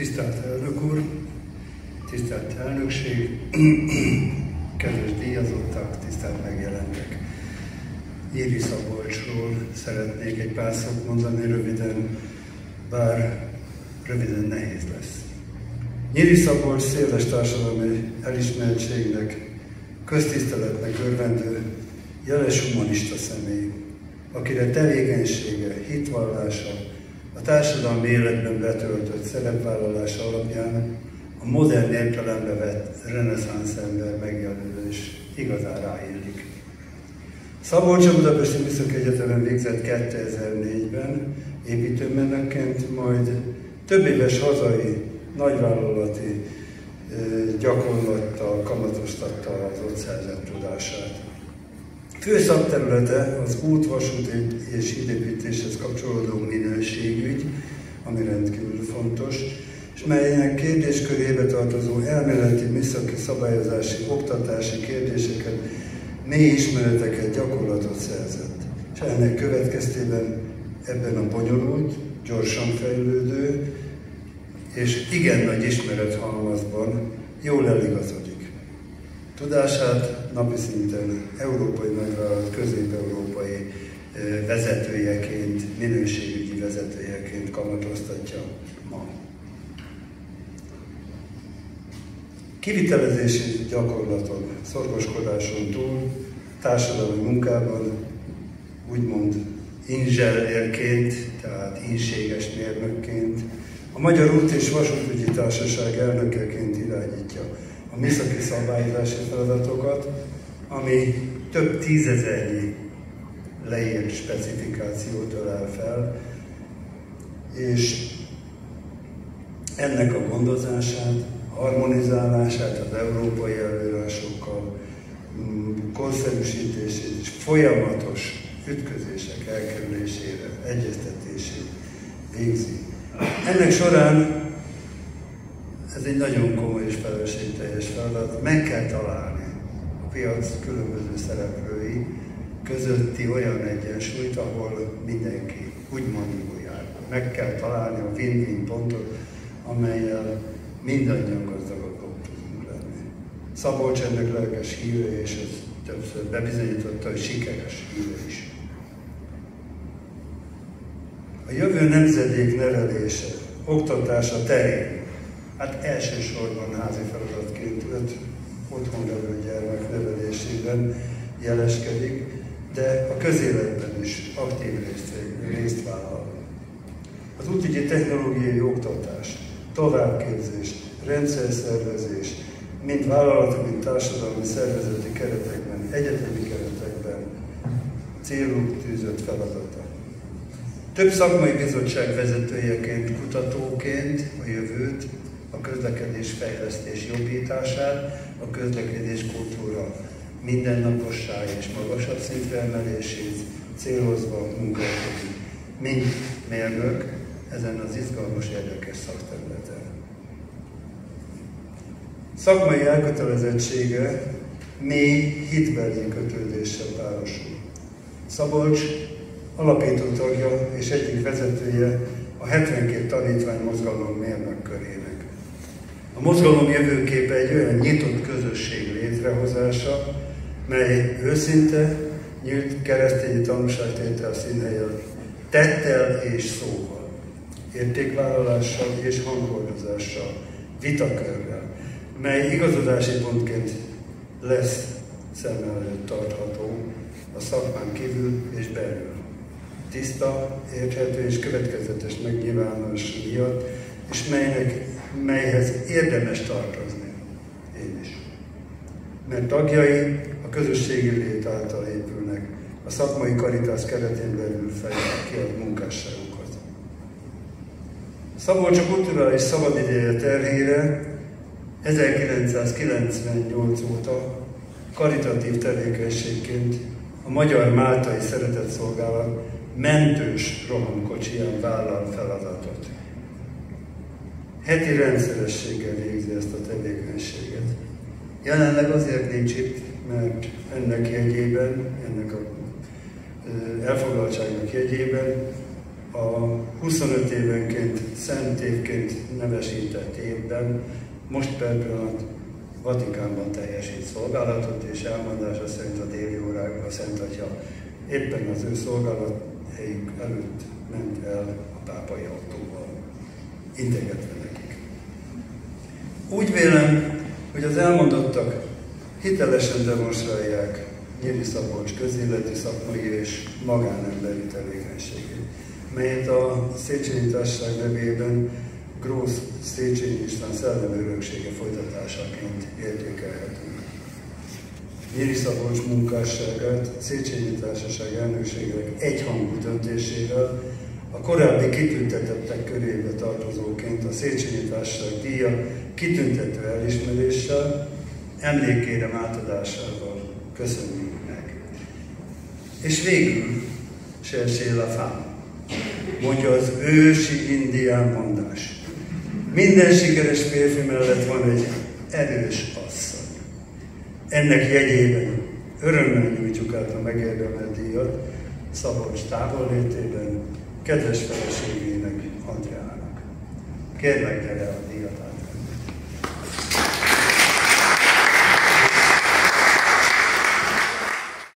Tisztelt elnök úr, tisztelt elnökség, kedves díjazottak, tisztelt megjelentek. Nyíri Szabolcsról szeretnék egy pár szót mondani röviden, bár röviden nehéz lesz. Nyíri Szabolcs széles társadalmi elismertségnek, köztiszteletnek örvendő, jeles humanista személy, akire tevékenysége, hitvallása, a társadalmi életben betöltött szerepvállalása alapján a modern értelembe vett reneszánsz ember megjelölés igazán ráillik. Szabolcs a Budapesti Műszaki Egyetemen végzett 2004-ben építőmérnökként, majd több éves hazai, nagyvállalati gyakorlattal kamatoztatta az ott szerzett tudását. Fő szakterülete az út, vasút és hídépítéshez kapcsolódó minőségügy, ami rendkívül fontos, és melynek kérdéskörébe tartozó elméleti, műszaki, szabályozási, oktatási kérdéseket, mély ismereteket, gyakorlatot szerzett. És ennek következtében ebben a bonyolult, gyorsan fejlődő és igen nagy ismerethalmazban jól eligazodik. Tudását napi szinten európai nagyvállalat, közép-európai vezetőjeként, minőségügyi vezetőjeként kamatoztatja ma. Kivitelezési gyakorlaton, szorgoskodáson túl, társadalmi munkában, úgymond inzserérként, tehát ínséges mérnökként, a Magyar Út- és Vasútügyi Társaság elnökeként irányítja a műszaki szabályozási feladatokat, ami több tízezernyi leírt specifikációt ölel fel, és ennek a gondozását, harmonizálását az európai előírásokkal, korszerűsítését és folyamatos ütközések elkerülésére, egyeztetését végzi. Ennek során ez egy nagyon komoly és felelősségteljes feladat. Meg kell találni a piac különböző szereplői közötti olyan egyensúlyt, ahol mindenki úgymond jól jár. Meg kell találni a win-win pontot, amellyel mindannyian gazdagabbak tudunk lenni. Szabolcs ennek lelkes híve, és ez többször bebizonyította, hogy sikeres híve is. A jövő nemzedék nevelése, oktatása terén, hát elsősorban házi feladatként otthon levő gyermek nevelésében jeleskedik, de a közéletben is aktív részt vállal. Az útügyi technológiai oktatás, továbbképzés, rendszerszervezés, mind vállalati, mind társadalmi szervezeti keretekben, egyetemi keretekben célul tűzött feladata. Több szakmai bizottság vezetőjeként, kutatóként a jövőt, a közlekedés fejlesztés jobbítását, a közlekedés kultúra mindennaposság és magasabb szintre emelését célozva munkálkodik, mint mérnök ezen az izgalmas, érdekes szakterületen. Szakmai elkötelezettsége mély hitbeli kötődéssel párosul. Szabolcs alapító tagja és egyik vezetője a 72 tanítvány mozgalom mérnökkörének. A mozgalom jövőképe egy olyan nyitott közösség létrehozása, mely őszinte, nyílt keresztényi tanúságtétel színhelyen, tettel és szóval, értékvállalással és hangoldozással, vitakörrel, mely igazodási pontként lesz szem előtt tartható a szakmán kívül és belül. Tiszta, érthető és következetes megnyilvánulás miatt, és melyhez érdemes tartozni. Én is. Mert tagjai a közösségi lét által épülnek, a szakmai karitász keretén belül fejtik ki a munkásságukat. Szabolcs a kulturális szabadideje terhére 1998 óta karitatív tevékenységként a Magyar Máltai Szeretetszolgálat mentős rohamkocsiján vállal feladatot. Heti rendszerességgel végzi ezt a tevékenységet. Jelenleg azért nincs itt, mert ennek jegyében, ennek a elfoglaltságnak jegyében A 25 évenként, szent évként nevesített évben most per pillanat Vatikánban teljesít szolgálatot, és elmondása szerint a déli órákban a Szent Atya éppen az ő szolgálathelyük előtt ment el a pápai autóval, integetve nekik. Úgy vélem, hogy az elmondottak hitelesen demonstrálják Nyíri Szabolcs közéleti, szakmai és magánemberi tevékenységét, melyet a Széchenyi Társaság nevében Grósz Széchenyi István szellemöröksége folytatásaként értékelhetünk. Nyíri Szabolcs munkásságát Széchenyi Társaság elnökségének egyhangú döntésével a korábbi kitüntetettek körébe tartozóként a Széchenyi Társaság díja kitüntető elismeréssel, emlékérem átadásával köszönjük meg. És végül Cherchez la femme, mondja az ősi indián mondás. Minden sikeres férfi mellett van egy erős asszony. Ennek jegyében örömmel nyújtjuk át a megérdemelt díjat Szabolcs távollétében kedves feleségének, Andreának. Kérlek, gyere a díjat